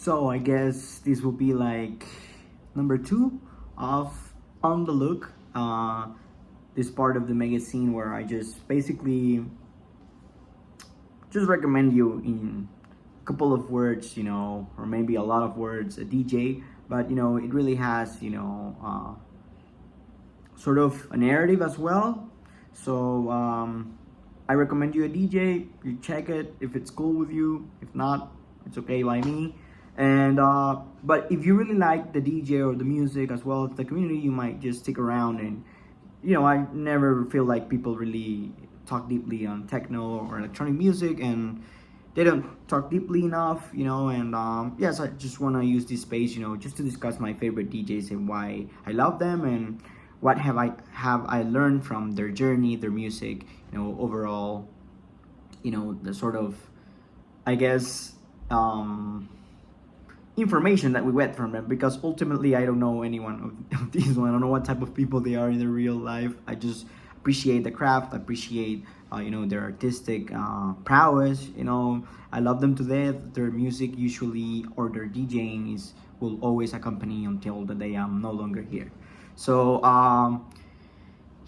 So I guess this will be like number two of On the Look. This part of the magazine where I just basically just recommend you in a couple of words, or maybe a lot of words, a DJ. But it really has, sort of a narrative as well. So I recommend you a DJ. You check it if it's cool with you. If not, it's okay by me. And but if you really like the DJ or the music as well as the community, you might just stick around. And I never feel like people really talk deeply on techno or electronic music, and they don't talk deeply enough. And yes, I just want to use this space, just to discuss my favorite DJs and why I love them, and what have I learned from their journey, their music, overall, the sort of, I guess, information that we get from them, because ultimately I don't know anyone of these one. I don't know what type of people they are in their real life. I just appreciate the craft, appreciate their artistic prowess. I love them to death. Their music usually, or their DJing will always accompany until the day I'm no longer here. So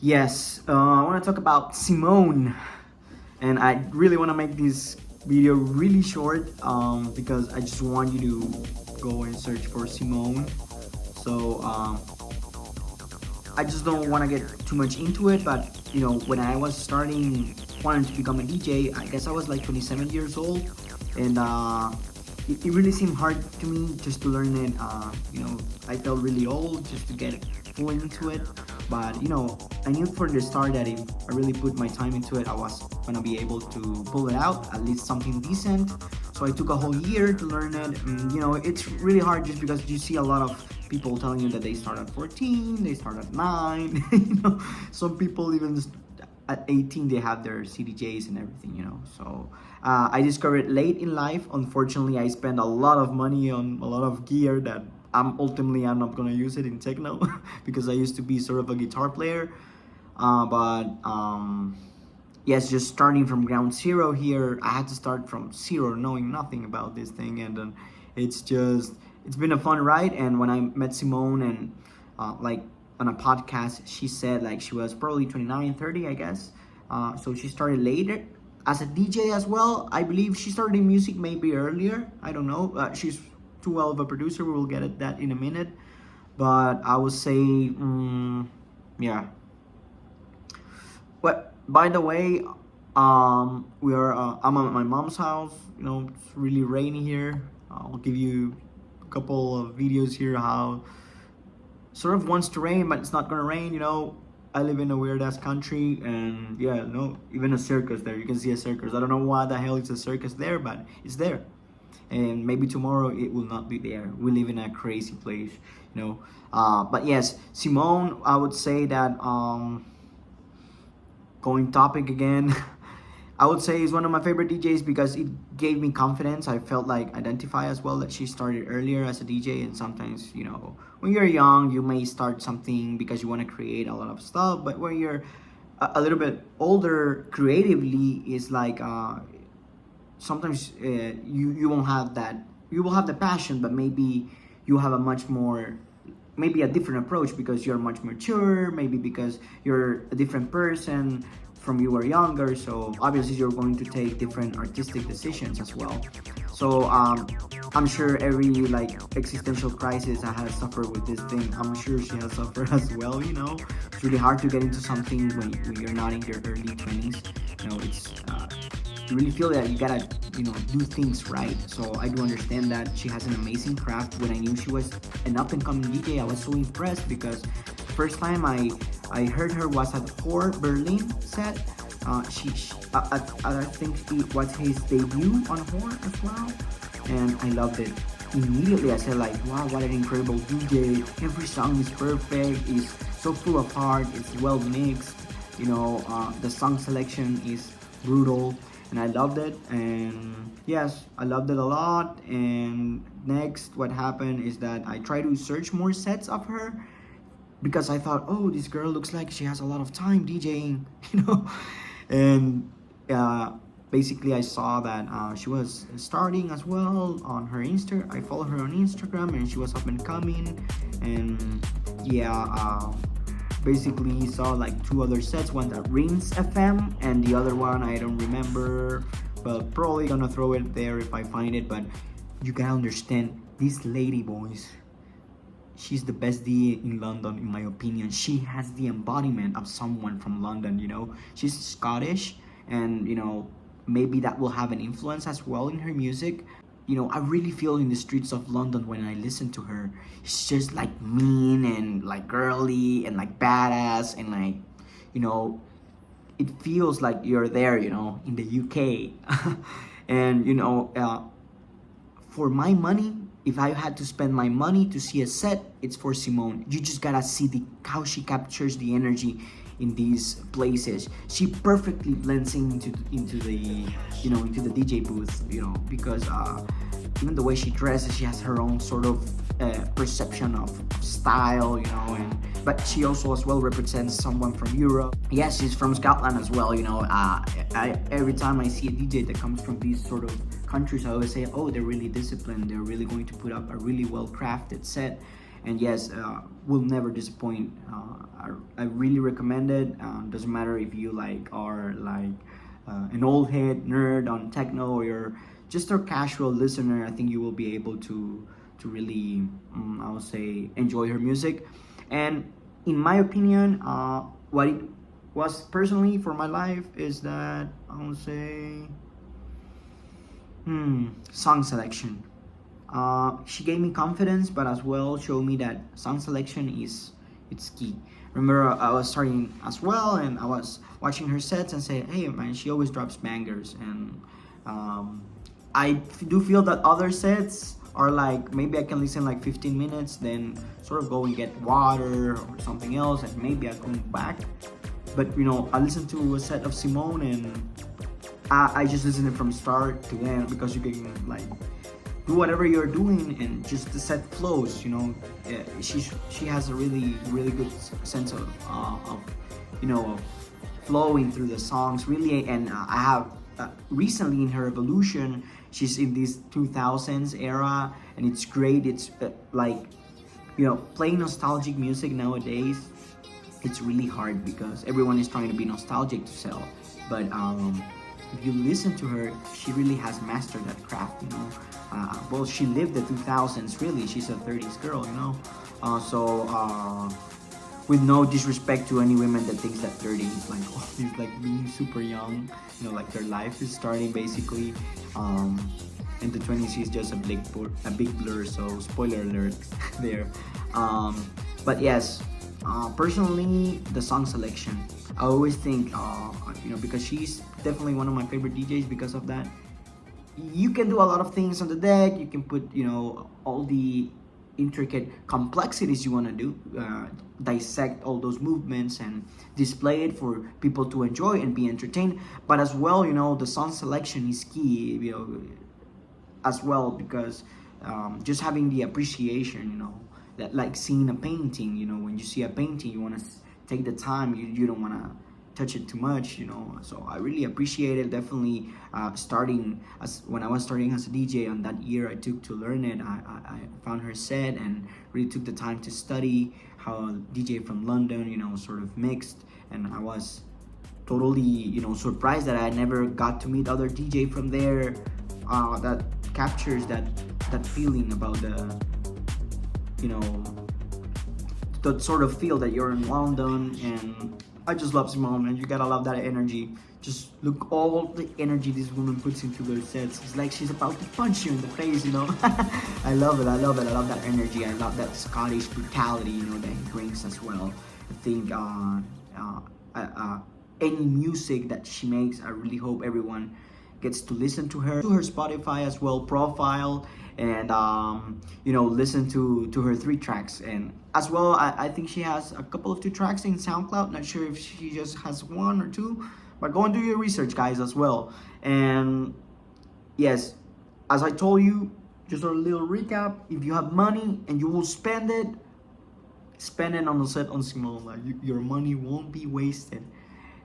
yes, I want to talk about sim0ne, and I really want to make this video really short, because I just want you to go and search for sim0ne. So I just don't want to get too much into it, but when I was starting wanting to become a DJ, I guess I was like 27 years old, and it really seemed hard to me just to learn it. I felt really old just to get fully into it, but I knew from the start that if I really put my time into it, I was gonna be able to pull it out, at least something decent. So I took a whole year to learn it, and it's really hard just because you see a lot of people telling you that they start at 14, they start at 9. Some people even just at 18 they have their CDJs and everything. So I discovered it late in life. Unfortunately, I spent a lot of money on a lot of gear that I'm not gonna use it in techno because I used to be sort of a guitar player. But yes, just starting from ground zero here, I had to start from zero, knowing nothing about this thing, and it's been a fun ride. And when I met sim0ne, and like on a podcast, she said like she was probably 29, 30, I guess. So she started later as a DJ as well. I believe she started in music maybe earlier. I don't know. She's too well of a producer. We will get at that in a minute. But I would say, yeah. But by the way, I'm at my mom's house. It's really rainy here. I'll give you a couple of videos here how sort of wants to rain, but it's not gonna rain. I live in a weird ass country, and yeah, no, even a circus there. You can see a circus. I don't know why the hell it's a circus there, but it's there. And maybe tomorrow it will not be there. We live in a crazy place, But yes, sim0ne, I would say that going topic again. I would say is one of my favorite DJs because it gave me confidence. I felt like identify as well that she started earlier as a DJ, and sometimes when you're young you may start something because you want to create a lot of stuff, but when you're a little bit older, creatively is like sometimes you won't have that. You will have the passion, but maybe you have maybe a different approach because you're much mature, maybe because you're a different person from you were younger. So obviously you're going to take different artistic decisions as well. So I'm sure every like existential crisis I have suffered with this thing, I'm sure she has suffered as well. It's really hard to get into something when you're not in your early 20s. It's you really feel that you gotta do things right. So I do understand that she has an amazing craft. When I knew she was an up and coming DJ, I was so impressed because the first time I heard her was at Core Berlin set. I think it was his debut on Horn as well, and I loved it immediately. I said like, wow, what an incredible DJ. Every song is perfect, it's so full of heart, it's well mixed. The song selection is brutal, and I loved it. And yes, I loved it a lot. And next, what happened is that I tried to search more sets of her because I thought, oh, this girl looks like she has a lot of time DJing, and basically I saw that she was starting as well on her I follow her on Instagram, and she was up and coming. And yeah, basically saw like two other sets, one that Rings FM and the other one I don't remember, but probably gonna throw it there if I find it. But you gotta understand, this lady, boys, she's the best DJ in London, in my opinion. She has the embodiment of someone from London, you know. She's Scottish, and you know, maybe that will have an influence as well in her music. You know, I really feel in the streets of London when I listen to her. It's just like mean and like girly and like badass, and like, you know, it feels like you're there, you know, in the UK. And you know, for my money, if I had to spend my money to see a set, it's for sim0ne. You just gotta see how she captures the energy in these places. She perfectly blends into the, you know, into the DJ booth, you know, because even the way she dresses, she has her own sort of perception of style, you know. And but she also as well represents someone from Europe. Yes, she's from Scotland as well, you know. Every time I see a DJ that comes from these sort of countries, I always say, oh, they're really disciplined, they're really going to put up a really well crafted set. And yes, will never disappoint. I really recommend it. Doesn't matter if you like are like an old head nerd on techno, or you're just a casual listener. I think you will be able to really, I would say, enjoy her music. And in my opinion, what it was personally for my life is that I would say, song selection. She gave me confidence, but as well showed me that song selection it's key. Remember, I was starting as well, and I was watching her sets and say, hey man, she always drops bangers. And I do feel that other sets are like, maybe I can listen like 15 minutes, then sort of go and get water or something else, and maybe I come back. But you know, I listened to a set of sim0ne, and I just listen it from start to end, because you can like do whatever you're doing and just the set flows, you know. She has a really good sense of you know, of flowing through the songs really. And I have recently in her evolution, she's in this 2000s era, and it's great. It's like, you know, playing nostalgic music nowadays, it's really hard because everyone is trying to be nostalgic to sell. But if you listen to her, she really has mastered that craft, you know. Well, she lived the 2000s, really. She's a 30s girl, you know. With no disrespect to any women that thinks that 30 is like, oh, is like being super young, you know, like their life is starting basically. And the 20s is just a big blur, so spoiler alert there. But yes, personally, the song selection, I always think, you know, because she's definitely one of my favorite DJs because of that. You can do a lot of things on the deck. You can put, you know, all the intricate complexities you want to do, dissect all those movements and display it for people to enjoy and be entertained. But as well, you know, the song selection is key, you know, as well, because just having the appreciation, you know, that like seeing a painting, you know, when you see a painting, you want to take the time, you don't want to touch it too much, you know. So I really appreciate it. Definitely starting as when I was starting as a DJ, on that year I took to learn it, I found her set and really took the time to study how a DJ from London, you know, sort of mixed. And I was totally, you know, surprised that I never got to meet other DJ from there that captures that feeling about the, you know, the sort of feel that you're in London. And I just love sim0ne, and you gotta love that energy. Just look all the energy this woman puts into her sets. It's like she's about to punch you in the face, you know. I love it. I love that energy. I love that Scottish brutality, you know, that he brings as well. I think any music that she makes, I really hope everyone gets to listen to her Spotify as well profile, and you know, listen to her 3 tracks. And as well, I think she has a couple of 2 tracks in SoundCloud. Not sure if she just has 1 or 2, but go and do your research, guys, as well. And yes, as I told you, just a little recap: if you have money and you will spend it on a set on sim0ne. Like, your money won't be wasted.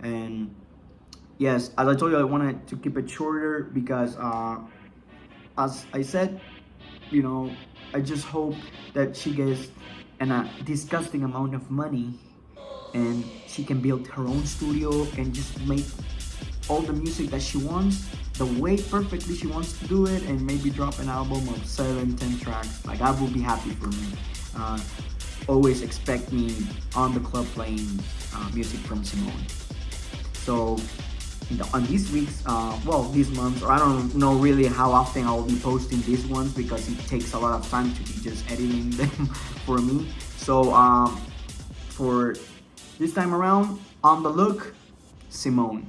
And yes, as I told you, I wanted to keep it shorter because, as I said, you know, I just hope that she gets a disgusting amount of money and she can build her own studio and just make all the music that she wants the way perfectly she wants to do it, and maybe drop an album of 7, 10 tracks. Like, I will be happy for me. uh, Always expect me on the club playing music from sim0ne. So on these weeks, well, these months, or I don't know really how often I will be posting these ones because it takes a lot of time to be just editing them for me. So for this time around, on the look, sim0ne.